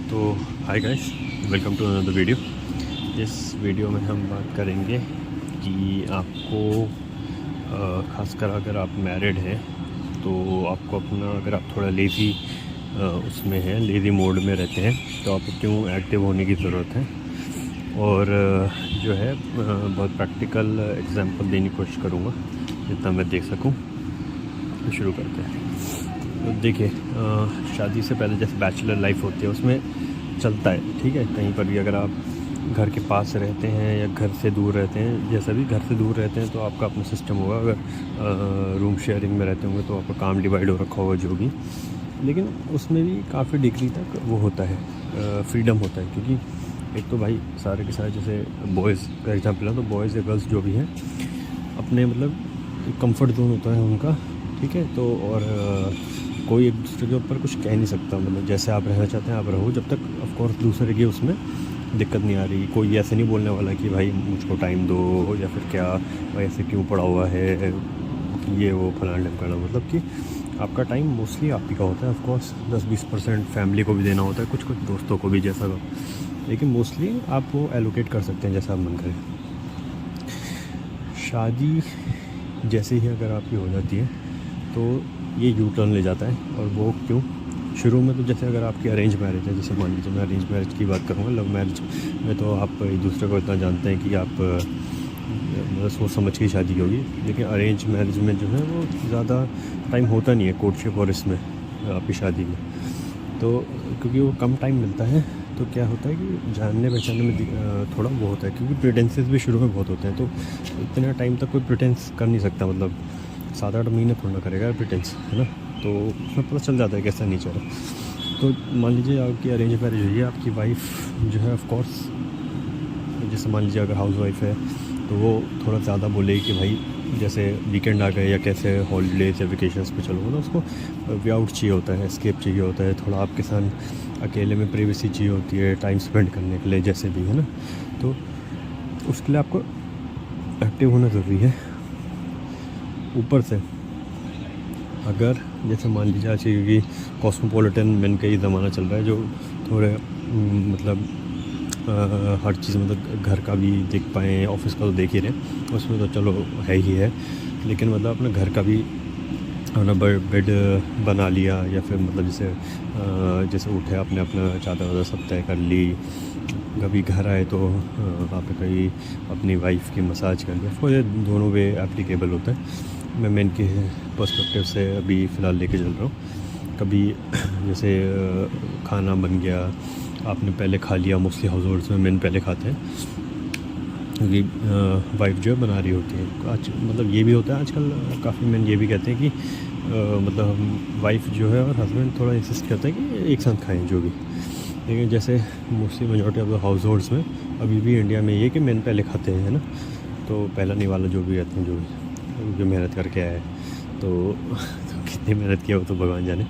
तो hi guys, welcome to another video. इस video में हम बात करेंगे कि आपको ख़ासकर अगर आप मैरिड हैं तो आपको अपना, अगर आप थोड़ा लेज़ी उसमें हैं, लेज़ी मोड में रहते हैं, तो आपको क्यों एक्टिव होने की ज़रूरत है। और जो है बहुत प्रैक्टिकल एग्जांपल देने की कोशिश करूँगा जितना मैं देख सकूँ। तो शुरू करते हैं। तो देखिए, शादी से पहले जैसे बैचलर लाइफ होती है उसमें चलता है, ठीक है। कहीं पर भी अगर आप घर के पास रहते हैं या घर से दूर रहते हैं, जैसा भी घर से दूर रहते हैं तो आपका अपना सिस्टम होगा। अगर रूम शेयरिंग में रहते होंगे तो आपका काम डिवाइड हो रखा होगा जो भी, लेकिन उसमें भी काफ़ी डिग्री तक वो होता है, फ्रीडम होता है। क्योंकि एक तो भाई सारे के सारे, जैसे बॉयज़ का एग्जाम्पल है तो बॉयज़ या गर्ल्स जो भी हैं अपने मतलब कंफर्ट जोन होता है उनका, ठीक है। तो और कोई एक दूसरे के ऊपर कुछ कह नहीं सकता, मतलब जैसे आप रहना चाहते हैं आप रहो, जब तक ऑफ कोर्स दूसरे की उसमें दिक्कत नहीं आ रही। कोई ऐसे नहीं बोलने वाला कि भाई मुझको टाइम दो या फिर क्या भाई ऐसे क्यों पड़ा हुआ है, ये वो फलाना ढमकाना। मतलब कि आपका टाइम मोस्टली आप ही का होता है। ऑफ कोर्स 10-20% फैमिली को भी देना होता है, कुछ कुछ दोस्तों को भी जैसा का, लेकिन मोस्टली आप वो एलोकेट कर सकते हैं जैसा आप मन करें। शादी जैसे ही अगर आपकी हो जाती है तो ये यू टर्न ले जाता है। और वो क्यों? शुरू में तो जैसे अगर आपकी अरेंज मैरिज है, जैसे मान लीजिए मैं अरेंज मैरिज की बात करूँगा, लव मैरिज में तो आप एक दूसरे को इतना जानते हैं कि आप मतलब सोच समझ के शादी होगी। लेकिन अरेंज मैरिज में जो है वो ज़्यादा टाइम होता नहीं है कोर्टशिप और इसमें आपकी शादी में, तो क्योंकि वो कम टाइम मिलता है तो क्या होता है कि जानने पहचानने में थोड़ा वो होता है। क्योंकि प्रिटेंसेस भी शुरू में बहुत होते हैं, तो इतना टाइम तक कोई प्रिटेंस कर नहीं सकता, मतलब 7-8 महीने थोड़ा ना करेगा प्रिटेंस, है ना। तो उसमें पता चल जाता है कैसा नेचर है। तो मान लीजिए आपकी अरेंज मैरिज हुई है, आपकी वाइफ जो है ऑफ कोर्स, जैसे मान लीजिए अगर हाउस वाइफ है तो वो थोड़ा ज़्यादा बोले कि भाई जैसे वीकेंड आ गए या कैसे हॉलीडेज या वेकेशंस पे चलो, मतलब उसको वे आउट चाहिए होता है, एस्केप चाहिए होता है, थोड़ा आपके साथ अकेले में प्राइवेसी चाहिए होती है, टाइम स्पेंड करने के लिए जैसे भी, है ना। तो उसके लिए आपको एक्टिव होना ज़रूरी है। ऊपर से अगर जैसे मान लीजिए आज क्योंकि कॉस्मोपॉलिटन मैन का ही ज़माना चल रहा है, जो थोड़े मतलब हर चीज़ मतलब घर का भी देख पाएँ, ऑफिस का तो देख ही रहे, उसमें तो चलो है ही है, लेकिन मतलब अपना घर का भी अपना बेड बना लिया, या फिर मतलब जैसे उठे आपने अपना चादर वादर सब तय कर ली, कभी घर आए तो वहाँ पे कहीं अपनी वाइफ की मसाज कर लिया। तो ये दोनों वे एप्लीकेबल होता है। मैं मेन के पर्सपेक्टिव से अभी फ़िलहाल लेके चल रहा हूँ। कभी जैसे खाना बन गया, आपने पहले खा लिया, मोस्टली हाउस होल्ड्स में मेन पहले खाते हैं क्योंकि वाइफ जो है बना रही होती है। आज मतलब ये भी होता है आजकल, काफ़ी मेन ये भी कहते हैं कि मतलब वाइफ जो है और हस्बैंड थोड़ा इंसिस्ट करते हैं कि एक साथ खाएं जो भी। लेकिन जैसे mostly majority of the house holds में अभी भी इंडिया में ये कि मेन पहले खाते हैं, है ना। तो पहला निवाला जो भी रहते हैं, जो मेहनत करके आए तो कितनी मेहनत किया वो तो भगवान जाने,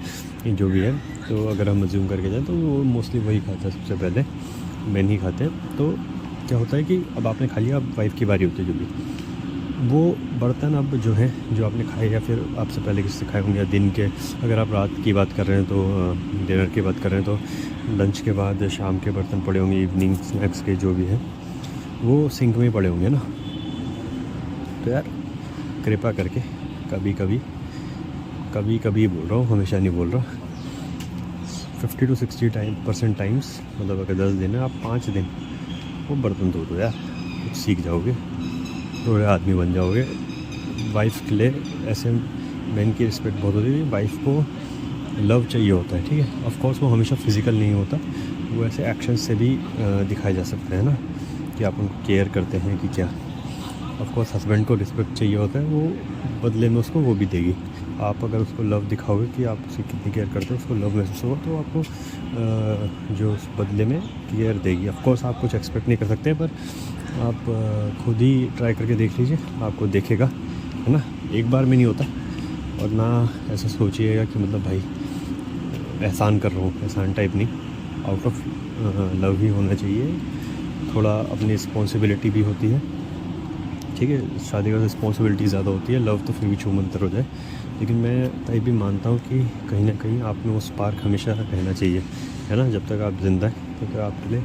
जो भी है। तो अगर हम अज्यूम करके जाएँ तो वो मोस्टली वही खाता है, सबसे पहले मेन ही खाते हैं। तो क्या होता है कि अब आपने खा लिया, अब वाइफ की बारी होती है, जो भी वो बर्तन अब जो है जो आपने खाए या फिर आपसे पहले किसी से खाए होंगे, या दिन के, अगर आप रात की बात कर रहे हैं तो डिनर की बात कर रहे हैं तो लंच के बाद शाम के बर्तन पड़े होंगे, इवनिंग स्नैक्स के जो भी है वो सिंक में ही पड़े होंगे ना। तो यार कृपा करके कभी कभी बोल रहा हूँ, हमेशा नहीं बोल रहा, 50-60% टाइम्स, मतलब अगर 10 दिन है आप 5 दिन वो बर्तन धो दो यार, कुछ सीख जाओगे, थोड़े आदमी बन जाओगे। वाइफ के लिए ऐसे मैन की रिस्पेक्ट बहुत होती है। वाइफ को लव चाहिए होता है, ठीक है। ऑफ कोर्स वो हमेशा फिज़िकल नहीं होता, वो ऐसे एक्शन से भी दिखाया जा सकता है ना, कि आप उनको केयर करते हैं कि क्या। ऑफ कोर्स हस्बैंड को रिस्पेक्ट चाहिए होता है, वो बदले में उसको वो भी देगी। आप अगर उसको लव दिखाओगे कि आप उसकी कितनी केयर करते हो, उसको लव महसूस होगा तो आपको जो उस बदले में केयर देगी। ऑफ कोर्स आप कुछ एक्सपेक्ट नहीं कर सकते, पर आप खुद ही ट्राई करके देख लीजिए, आपको देखेगा, है ना। एक बार में नहीं होता, और ना ऐसा सोचिएगा कि मतलब भाई एहसान कर रहा हूँ, एहसान टाइप नहीं, आउट ऑफ लव ही होना चाहिए। थोड़ा अपनी रिस्पॉन्सिबिलिटी भी होती है, ठीक है। शादी का रिस्पॉन्सिबिलिटी ज़्यादा होती है, लव तो फिर भी छूमंतर हो जाए। लेकिन मैं तभी भी मानता हूँ कि कहीं ना कहीं आप में वो स्पार्क हमेशा रहना चाहिए, है ना। जब तक आप जिंदा हैं तब तक आपके लिए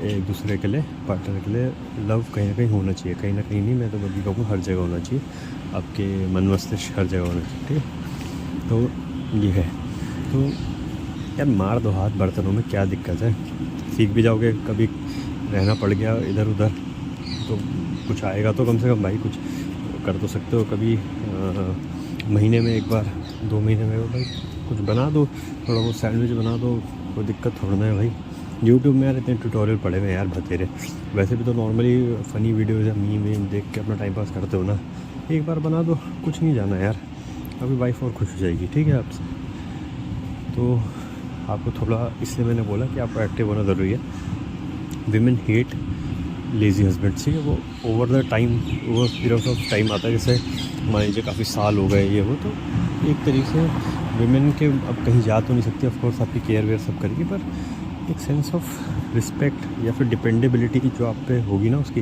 एक दूसरे के लिए, पार्टनर के लिए लव कहीं ना कहीं होना चाहिए। कहीं ना कहीं नहीं, मैं तो बल्कि कहूँगा हर जगह होना चाहिए, आपके मन मस्तिष्क हर जगह होना चाहिए, ठीक है। तो ये है। तो यार मार दो हाथ बर्तनों में, क्या दिक्कत है, सीख भी जाओगे। कभी रहना पड़ गया इधर उधर तो कुछ आएगा तो कम से कम भाई कुछ कर तो सकते हो। कभी महीने में एक बार, 2 महीने में भाई कुछ बना दो, थोड़ा बहुत सैंडविच बना दो, कोई दिक्कत थोड़ा ना है भाई। यूट्यूब में यार इतने ट्यूटोरियल पड़े हुए हैं यार बतेरे। वैसे भी तो नॉर्मली फ़नी वीडियोज़ या मीम वीम देख के अपना टाइम पास करते हो ना, एक बार बना दो, कुछ नहीं जाना यार। अभी वाइफ और खुश हो जाएगी, ठीक है आपसे। तो आपको थोड़ा, इसलिए मैंने बोला कि आपको एक्टिव होना ज़रूरी है। विमेन हेट लेज़ी हस्बैंड, ठीक है। वो over the time, over period of time आता है, जैसे मान लीजिए काफ़ी साल हो गए ये वो, तो एक तरीके से विमेन के अब कहीं जा तो नहीं सकती, ऑफ कोर्स आपकी केयर वेयर सब करेगी, पर एक सेंस ऑफ रिस्पेक्ट या फिर डिपेंडेबिलिटी जो आप पे होगी ना उसकी,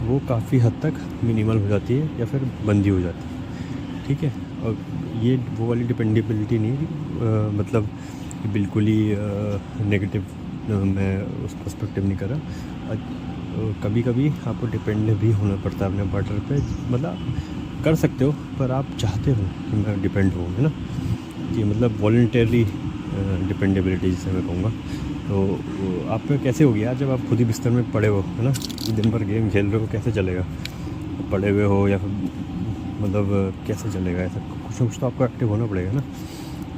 वो काफ़ी हद तक मिनिमल हो जाती है या फिर बंदी हो जाती है, ठीक है। और ये वो वाली डिपेंडेबिलिटी नहीं मतलब बिल्कुल ही नेगेटिव, मैं उस पर्सपेक्टिव नहीं कर रहा। कभी कभी आपको डिपेंड भी होना पड़ता है अपने पार्टनर पे, मतलब कर सकते हो पर आप चाहते हो कि मैं डिपेंड हूँ, है ना, कि मतलब वॉलंटरी डिपेंडेबिलिटी जिसे मैं कहूँगा। तो आप पे कैसे होगी यार जब आप खुद ही बिस्तर में पड़े हो, है ना, दिन भर गेम खेल रहे हो, कैसे चलेगा, पड़े हुए हो या फिर मतलब कैसे चलेगा, ऐसा कुछ ना कुछ तो आपको एक्टिव होना पड़ेगा ना।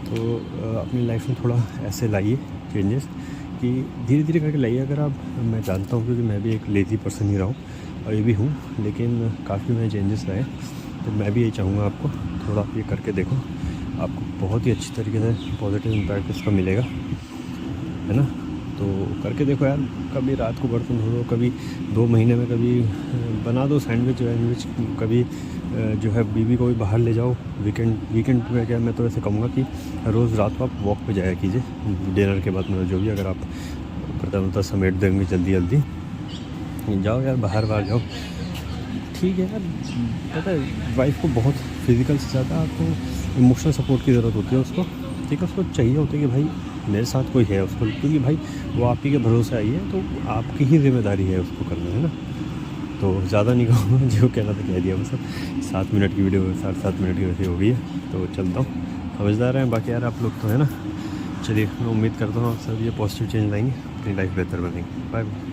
तो अपनी लाइफ में थोड़ा ऐसे लाइए चेंजेस, कि धीरे धीरे करके लाइए। अगर आप, मैं जानता हूँ क्योंकि मैं भी एक लेज़ी पर्सन ही रहा हूँ और ये भी हूँ, लेकिन काफ़ी मैंने चेंजेस लाए, तो मैं भी यही चाहूँगा आपको थोड़ा आप ये करके देखो, आपको बहुत ही अच्छी तरीके से पॉजिटिव इम्पैक्ट इसका मिलेगा, है ना। तो करके देखो यार, कभी रात को बर्तन धो दो, कभी 2 महीने में कभी बना दो सैंडविच वैंडविच, कभी जो है बीवी को भी बाहर ले जाओ वीकेंड पे। क्या मैं तो ऐसे कहूँगा कि रोज़ रात को आप वॉक पे जाया कीजिए, डिनर के बाद मतलब जो भी, अगर आप करता समेट देंगे जल्दी जल्दी, जाओ यार बाहर जाओ, ठीक है यार। पता है वाइफ को बहुत फिज़िकल से ज़्यादा आपको इमोशनल सपोर्ट की ज़रूरत होती है उसको, ठीक है। उसको चाहिए होता है कि भाई मेरे साथ कोई है उसको, क्योंकि भाई वो आप ही के भरोसे आई है, तो आपकी ही जिम्मेदारी है उसको करना, है ना। तो ज़्यादा नहीं कहूँगा, जो कहना था कह दिया। बस 7 मिनट की वीडियो, 7.5 मिनट की वैसे हो गई है, तो चलता हूँ। समझदार हैं बाकी यार आप लोग तो, है ना। चलिए, मैं उम्मीद करता हूँ आप सब ये पॉजिटिव चेंज लाएंगे, अपनी लाइफ बेहतर बनेगी। Bye bye.